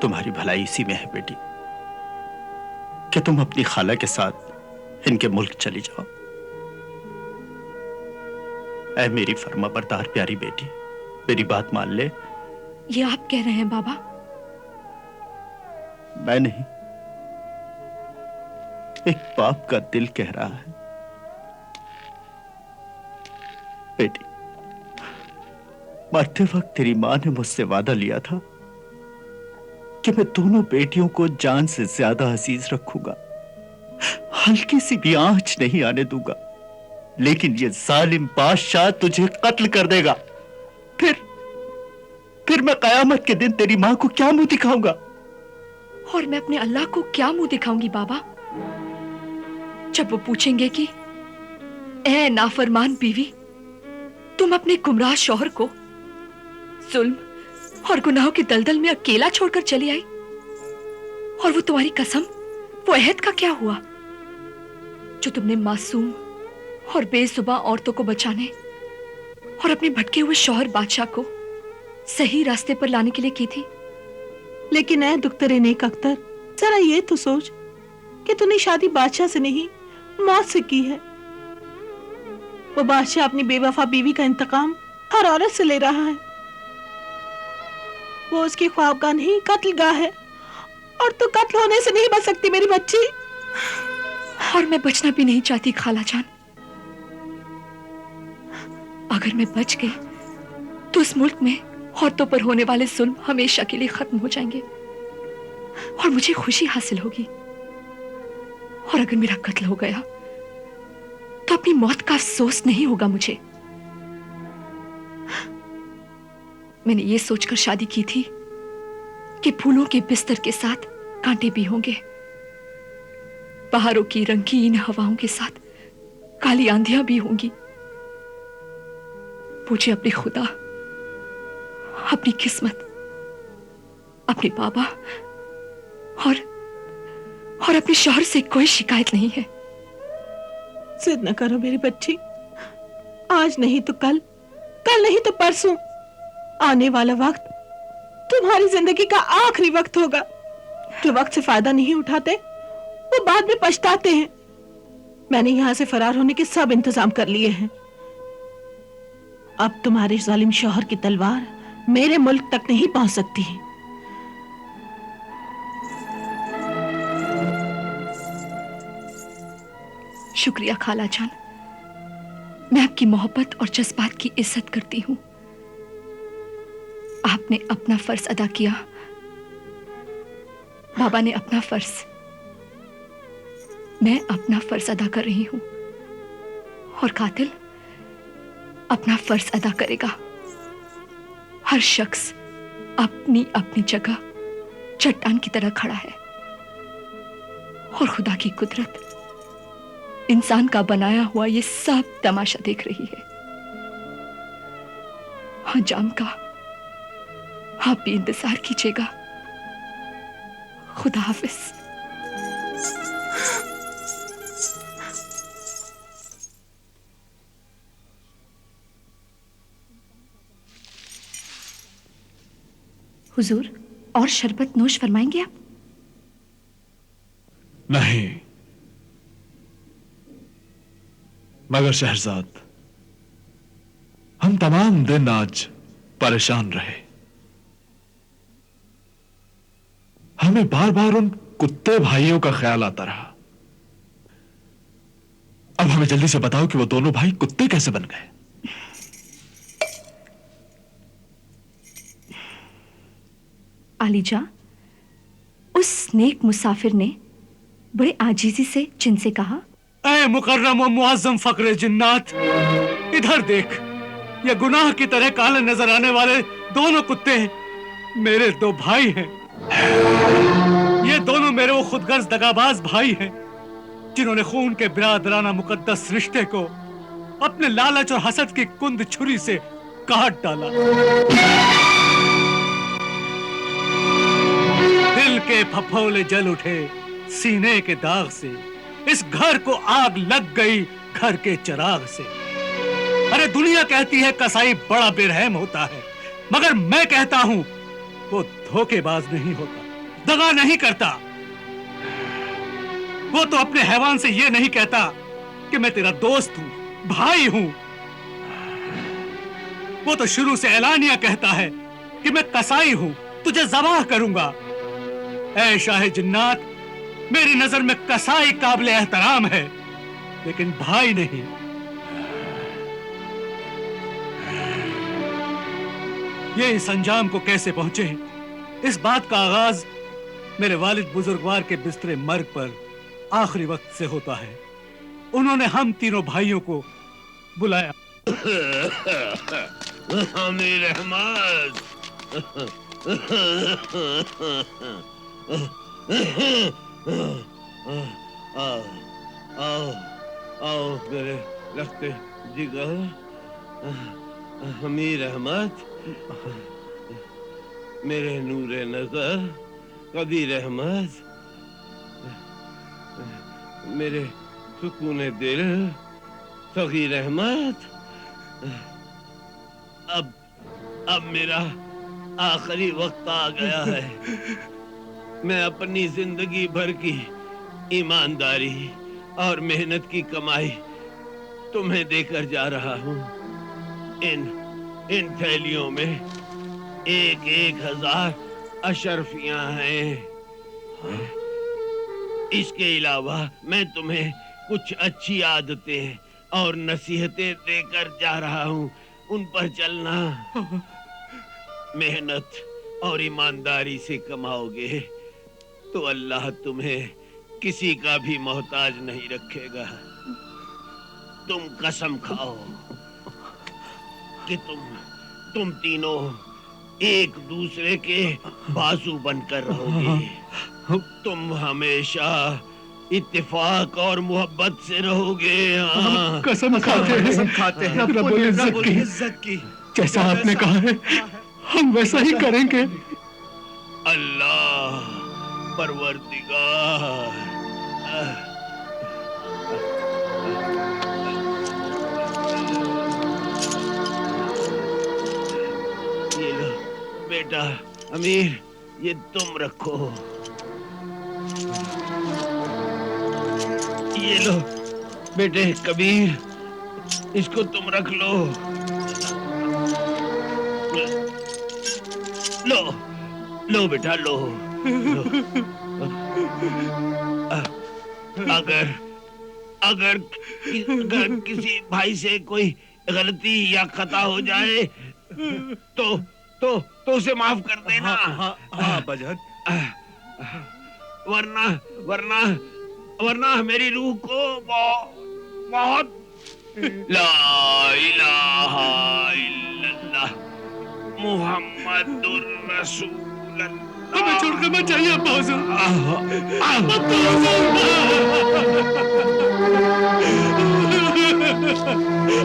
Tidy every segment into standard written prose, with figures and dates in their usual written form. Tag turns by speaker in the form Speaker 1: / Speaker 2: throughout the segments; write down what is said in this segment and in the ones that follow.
Speaker 1: तुम्हारी भलाई इसी में है बेटी कि तुम अपनी खाला के साथ इनके मुल्क चली जाओ। ऐ मेरी फर्माबरदार प्यारी बेटी, मेरी बात मान ले।
Speaker 2: ये आप कह रहे हैं बाबा?
Speaker 1: मैं नहीं, एक बाप का दिल कह रहा है। बेटी, मरते वक्त तेरी मां ने मुझसे वादा लिया था कि मैं दोनों बेटियों को जान से ज्यादा अजीज रखूंगा, हल्की सी भी आंच नहीं आने दूंगा। लेकिन ये जालिम बादशाह तुझे कत्ल कर देगा। फिर मैं कयामत के दिन तेरी मां को क्या मुंह दिखाऊंगा?
Speaker 2: और मैं अपने अल्लाह को क्या मुंह दिखाऊंगी बाबा, जब वो पूछेंगे कि ए नाफरमान बीवी, तुम अपने गुमराह शौहर को जुल्म और गुनाहों के दलदल में अकेला छोड़कर चली आई, और वो तुम्हारी कसम, वो अहद का क्या हुआ जो तुमने मासूम और बेजुबान औरतों को बचाने और अपने भटके हुए शौहर बादशाह को सही रास्ते पर लाने के लिए की थी?
Speaker 3: लेकिन ऐ दुख्तरे नेक अख्तर, जरा ये तो सोच कि तूने शादी बादशाह से नहीं, मौत से की है। वो बादशाह अपनी बेवफा बीवी का इंतकाम हर औरत से ले रहा है। वो उसकी ख्वाबगाह नहीं, कत्लगाह है, और तू कत्ल होने से नहीं बच सकती मेरी बच्ची।
Speaker 2: और मैं बचना भी नहीं चाहती खाला जान। अगर मैं बच गई तो इस मुल्क में औरतों पर होने वाले जुल्म हमेशा के लिए खत्म हो जाएंगे और मुझे खुशी हासिल होगी। और अगर मेरा कत्ल हो गया तो अपनी मौत का अफसोस नहीं होगा मुझे। मैंने ये सोचकर शादी की थी कि फूलों के बिस्तर के साथ कांटे भी होंगे, बहारों की रंगीन हवाओं के साथ काली आंधियां भी होंगी। मुझे अपनी खुदा, अपनी किस्मत, अपने बाबा और अपने शौहर से कोई शिकायत नहीं है।
Speaker 3: जिद न करो मेरी बच्ची, आज नहीं तो कल, कल नहीं तो परसों आने वाला वक्त तुम्हारी जिंदगी का आखिरी वक्त होगा। जो वक्त से फायदा नहीं उठाते वो बाद में पछताते हैं। मैंने यहां से फरार होने के सब इंतजाम कर लिए हैं। अब तुम्हारे जालिम शौहर की तलवार मेरे मुल्क तक नहीं पहुंच सकती।
Speaker 2: शुक्रिया खाला जान, मैं आपकी मोहब्बत और जज्बात की इज्जत करती हूं। आपने अपना फर्ज अदा किया, बाबा ने अपना फर्ज, मैं अपना फर्ज अदा कर रही हूं, और कातिल अपना फर्ज अदा करेगा। हर शख्स अपनी अपनी जगह चट्टान की तरह खड़ा है, और खुदा की कुदरत इंसान का बनाया हुआ ये सब तमाशा देख रही है। अंजाम का आप भी इंतजार कीजिएगा। खुदा हाफिज। हुजूर, और शरबत नोश फरमाएंगे आप?
Speaker 4: नहीं, मगर शहरजाद, हम तमाम दिन आज परेशान रहे। हमें बार बार उन कुत्ते भाइयों का ख्याल आता रहा। अब हमें जल्दी से बताओ कि वो दोनों भाई कुत्ते कैसे बन गए?
Speaker 2: आलीजा, उस नेक मुसाफिर ने बड़े आजीजी से जिनसे कहा,
Speaker 5: ऐ मुकर्रम और मुअज्जम फकरे जिन्नात, इधर देख, ये गुनाह की तरह काले नजर आने वाले दोनों कुत्ते हैं, मेरे दो भाई हैं। ये दोनों मेरे वो खुदगर्ज दगाबाज भाई हैं जिन्होंने खून के बिरादराना मुकद्दस रिश्ते को अपने लालच और हसद की कुंद छुरी से काट डाला। दिल के फफोले जल उठे सीने के दाग से, इस घर को आग लग गई घर के चिराग से। अरे दुनिया कहती है कसाई बड़ा बेरहम होता है, मगर मैं कहता हूं वो धोखेबाज नहीं होता। दगा नहीं करता। वो तो अपने हैवान से ये नहीं कहता कि मैं तेरा दोस्त हूं, भाई हूं। वो तो शुरू से ऐलानिया कहता है कि मैं कसाई हूं, तुझे ज़बाह करूंगा। ऐ शाह जिन्नात, मेरी नजर में कसाई काबिल एहतराम है, लेकिन भाई नहीं। ये इस अंजाम को कैसे पहुंचे, इस बात का आगाज मेरे वालिद बुजुर्गवार के बिस्तरे मर्ग पर आखिरी वक्त से होता है। उन्होंने हम तीनों भाइयों को बुलाया।
Speaker 6: अमीर अहमद, आओ आओ आओ मेरे रखते जिगर। अमीर अहमद, मेरे नूरे नजर कबीर अहमद, मेरे सुकूने दिल सगीर अहमद। अब मेरा आखिरी वक्त आ गया है। मैं अपनी जिंदगी भर की ईमानदारी और मेहनत की कमाई तुम्हें देकर जा रहा हूँ। इन थैलियों में 1,000 अशरफियां हैं। इसके अलावा मैं तुम्हें कुछ अच्छी आदतें और नसीहतें देकर जा रहा हूँ, उन पर चलना। मेहनत और ईमानदारी से कमाओगे तो अल्लाह तुम्हें किसी का भी मोहताज नहीं रखेगा। तुम कसम खाओ कि तुम तीनों एक दूसरे के बाजू बनकर रहोगे। तुम हमेशा इत्तेफाक और मोहब्बत से रहोगे। हाँ।
Speaker 1: कसम खाते हैं रब्बुल इज्जत की। जैसा आपने कहा है हम वैसा ही करेंगे।
Speaker 6: अल्लाह परवरदिगार। ये लो बेटा अमीर, ये तुम रखो। ये लो बेटे कबीर, इसको तुम रख लो। लो लो बेटा लो, लो। अगर किसी भाई से कोई गलती या खता हो जाए तो उसे माफ कर देना।
Speaker 1: हाँ बजन।
Speaker 6: वरना मेरी रूह को बहुत ला इलाहा इल्लल्लाह मुहम्मदुर रसूलुल्लाह।
Speaker 5: हमें छोड़कर मत जाइए अब्बा हुजूर।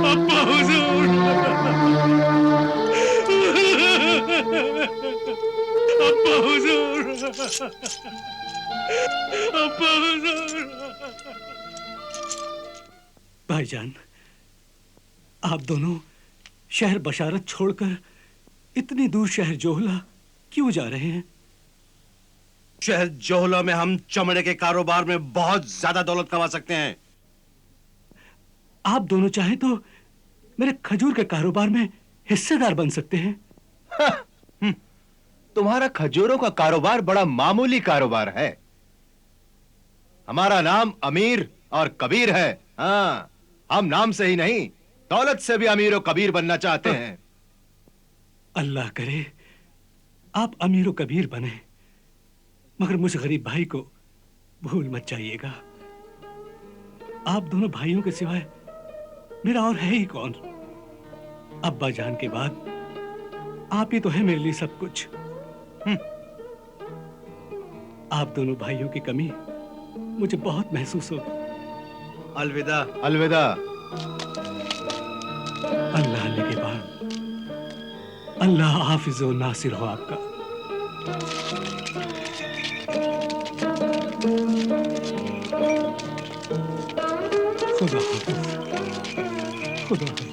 Speaker 5: अब्बा हुजूर, अब्बा हुजूर, अब्बा हुजूर। भाईजान, आप दोनों शहर बशारत छोड़कर इतनी दूर शहर जोहला क्यों जा रहे हैं?
Speaker 7: शहर जोहला में हम चमड़े के कारोबार में बहुत ज्यादा दौलत कमा सकते हैं।
Speaker 5: आप दोनों चाहें तो मेरे खजूर के कारोबार में हिस्सेदार बन सकते हैं।
Speaker 7: तुम्हारा खजूरों का कारोबार बड़ा मामूली कारोबार है। हमारा नाम अमीर और कबीर है। हाँ, हम नाम से ही नहीं दौलत से भी अमीर और कबीर बनना चाहते हैं।
Speaker 5: अल्लाह करे आप अमीर और कबीर बने, मगर मुझ गरीब भाई को भूल मत जाइएगा। आप दोनों भाइयों के सिवाय मेरा और है ही कौन? अब्बा जान के बाद आप ही तो है मेरे लिए सब कुछ। आप दोनों भाइयों की कमी मुझे बहुत महसूस होगी।
Speaker 7: अलविदा अलविदा।
Speaker 5: अल्लाह ने के बाद अल्लाह हाफिज और नासिर हो आपका। खुदा हाफिज, खुदा हाफिज।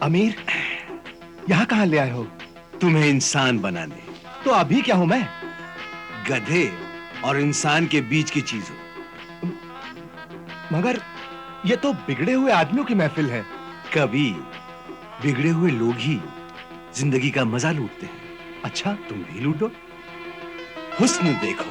Speaker 7: अमीर, यहाँ कहाँ ले आए हो?
Speaker 6: तुम्हें इंसान बनाने।
Speaker 7: तो अभी क्या हूं मैं?
Speaker 6: गधे और इंसान के बीच की चीज हो।
Speaker 7: मगर ये तो बिगड़े हुए आदमियों की महफिल है।
Speaker 6: कभी बिगड़े हुए लोग ही जिंदगी का मजा लूटते हैं।
Speaker 7: अच्छा,
Speaker 6: तुम भी लूटो, हुस्न देखो।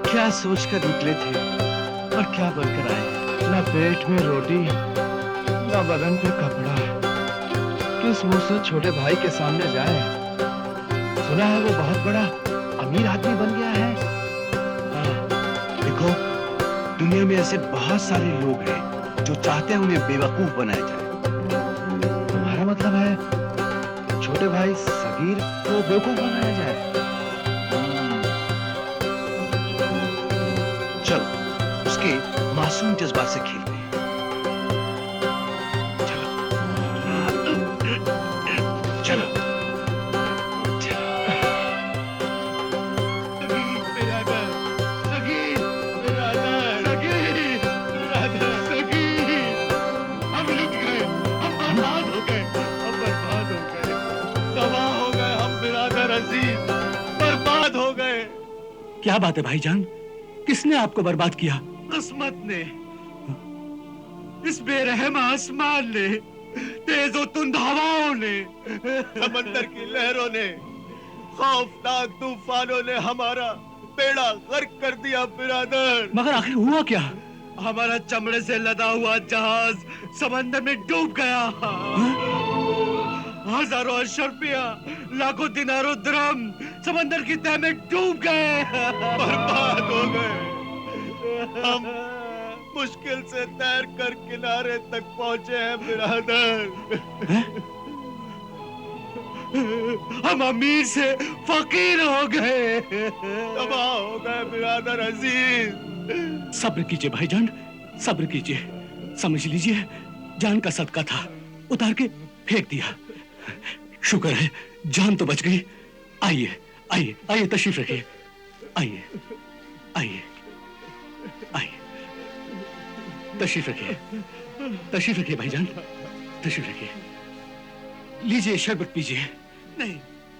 Speaker 8: क्या सोचकर निकले थे और क्या बनकर आए? ना पेट में रोटी, ना बदन पे कपड़ा। किस मुंह से छोटे भाई के सामने जाए? सुना है वो बहुत बड़ा अमीर आदमी बन गया है।
Speaker 6: देखो, दुनिया में ऐसे बहुत सारे लोग हैं जो चाहते हैं उन्हें बेवकूफ बनाया जाए।
Speaker 8: तुम्हारा मतलब है छोटे भाई सगीर को बेवकूफ बनाया जाए?
Speaker 6: चलो उसके मासूम जज्बात से खेलते हैं। चलो चलो
Speaker 5: बर्बाद हो गए। क्या बात है भाईजान, किसने आपको बर्बाद किया?
Speaker 6: किस्मत ने, इस बेरहम आसमान ने, तेज और तुंद हवाओं ने, समंदर की लहरों ने, खौफनाक तूफानों ने हमारा बेड़ा गर्क कर दिया बिरादर।
Speaker 5: मगर आखिर हुआ क्या?
Speaker 6: हमारा चमड़े से लदा हुआ जहाज समंदर में डूब गया।
Speaker 5: हजारों अशरफिया, लाखों दिनारों दिरहम समंदर की तह में डूब गए,
Speaker 7: बर्बाद हो गए। हम मुश्किल से तैर कर किनारे तक पहुंचे हैं बिरादर।
Speaker 5: हम अमीर से फकीर हो गए,
Speaker 7: तबाह हो गए बिरादर अजीज।
Speaker 5: सब्र कीजिए भाईजान, सब्र कीजिए। समझ लीजिए जान का सदका था, उतार के फेंक दिया। शुक्र है जान तो बच गई। आइए आइए आइए, तशरीफ रखिए। आइए आइए आइए, तशरीफ रखिए, तशरीफ रखिए भाईजान, तशरीफ रखिए। लीजिए शरबत पीजिए।
Speaker 7: नहीं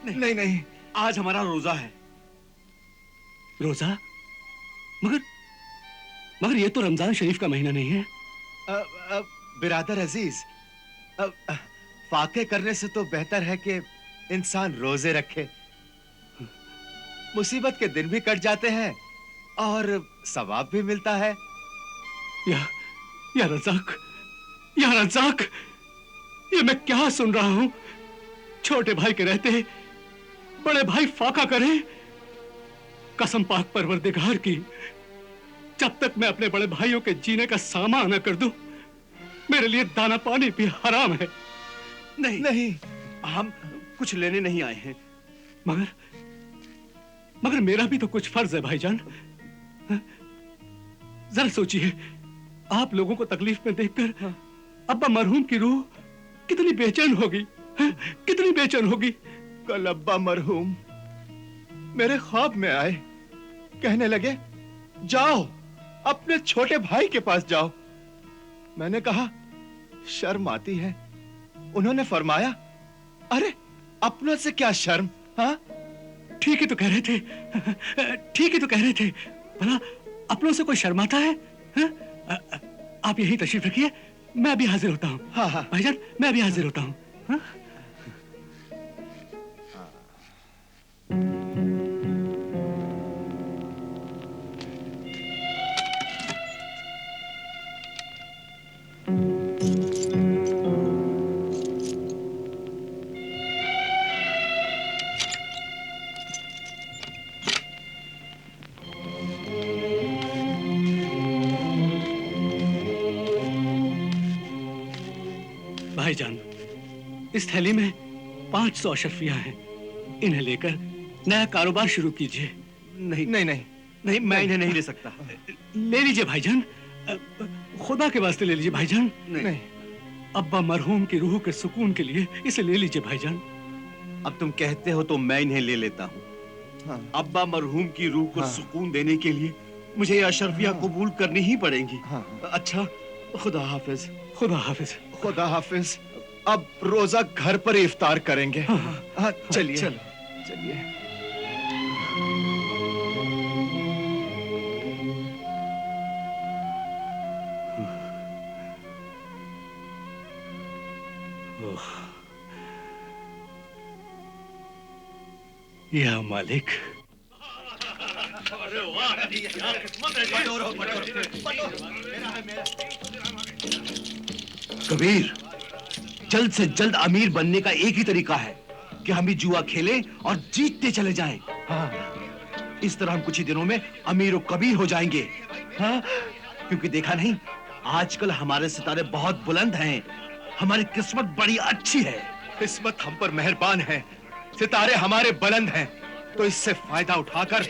Speaker 7: नहीं नहीं नहीं,
Speaker 5: आज हमारा रोजा है। रोजा? मगर मगर ये तो रमजान शरीफ का महीना नहीं है।
Speaker 7: बिरादर अजीज, फाके करने से तो बेहतर है कि इंसान रोजे रखे। मुसीबत के दिन भी कट जाते हैं और सवाब भी मिलता है।
Speaker 5: या रज़ाक, या रज़ाक, ये मैं क्या सुन रहा हूं? छोटे भाई के रहते बड़े भाई फाका करे। कसम पाक परवरदिगार की, जब तक मैं अपने बड़े भाइयों के जीने का सामान न कर दूं, मेरे लिए दाना पानी भी हराम है।
Speaker 7: नहीं नहीं, हम कुछ लेने नहीं आए हैं।
Speaker 5: मगर मेरा भी तो कुछ फर्ज है भाईजान। जरा सोचिए, आप लोगों को तकलीफ में देखकर अब्बा मरहूम की रूह कितनी बेचैन होगी, कितनी बेचैन होगी।
Speaker 7: कल अब्बा मरहूम मेरे ख्वाब में आए, कहने लगे जाओ अपने छोटे भाई के पास जाओ। मैंने कहा शर्म आती है। उन्होंने फरमाया अरे अपनों से क्या शर्म। हाँ
Speaker 5: ठीक ही तो कह रहे थे, ठीक ही तो कह रहे थे। भला अपनों से कोई शर्माता है? आप यहीं तशरीफ रखिए, मैं अभी हाजिर होता हूँ।
Speaker 7: हाँ हाँ
Speaker 5: भाईजान, मैं अभी हाजिर होता हूँ। हाँ? भाईजान, इस थैली में 500 अशरफिया हैं। इन्हें लेकर नया कारोबार शुरू कीजिए।
Speaker 7: नहीं नहीं नहीं नहीं, मैं इन्हें नहीं ले सकता।
Speaker 5: ले लीजिए भाईजान, खुदा के वास्ते ले लीजिए भाईजान।
Speaker 7: नहीं,
Speaker 5: अब्बा मरहूम की रूह के सुकून के लिए इसे ले लीजिए भाईजान।
Speaker 9: अब तुम कहते हो तो मैं इन्हें ले लेता हूँ।
Speaker 7: हाँ।
Speaker 9: अब्बा मरहूम की रूह को
Speaker 7: हाँ।
Speaker 9: सुकून देने के लिए मुझे ये अशरफिया कबूल करनी ही पड़ेंगी।
Speaker 7: हाँ।
Speaker 9: अच्छा, खुदा हाफिज।
Speaker 5: खुदा हाफिज।
Speaker 7: खुदा हाफिज। अब रोजा घर पर इफ्तार करेंगे। हाँ चलिए चलिए।
Speaker 5: या मालिक,
Speaker 9: कबीर, जल्द से जल्द अमीर बनने का एक ही तरीका है कि हम भी जुआ खेलें और जीतते चले जाएं। हाँ, इस तरह हम कुछ ही दिनों में अमीर और कबीर हो जाएंगे। हाँ, क्योंकि देखा नहीं, आजकल हमारे सितारे बहुत बुलंद हैं। हमारी किस्मत बड़ी अच्छी है।
Speaker 7: किस्मत हम पर मेहरबान है, सितारे हमारे बुलंद हैं, तो इससे फायदा उठाकर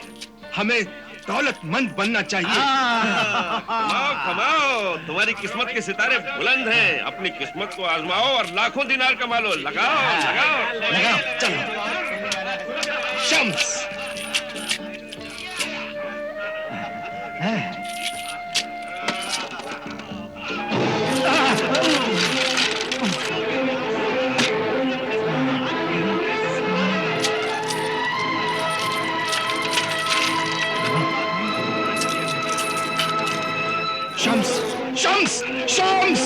Speaker 7: हमें दौलतमंद बनना चाहिए।
Speaker 6: कमाओ कमाओ, तुम्हारी किस्मत के सितारे बुलंद हैं। अपनी किस्मत को आजमाओ और लाखों दिनार कमा लो। लगाओ लगाओ
Speaker 7: लगाओ, चलो। शम्स। शम्स, शम्स, शम्स।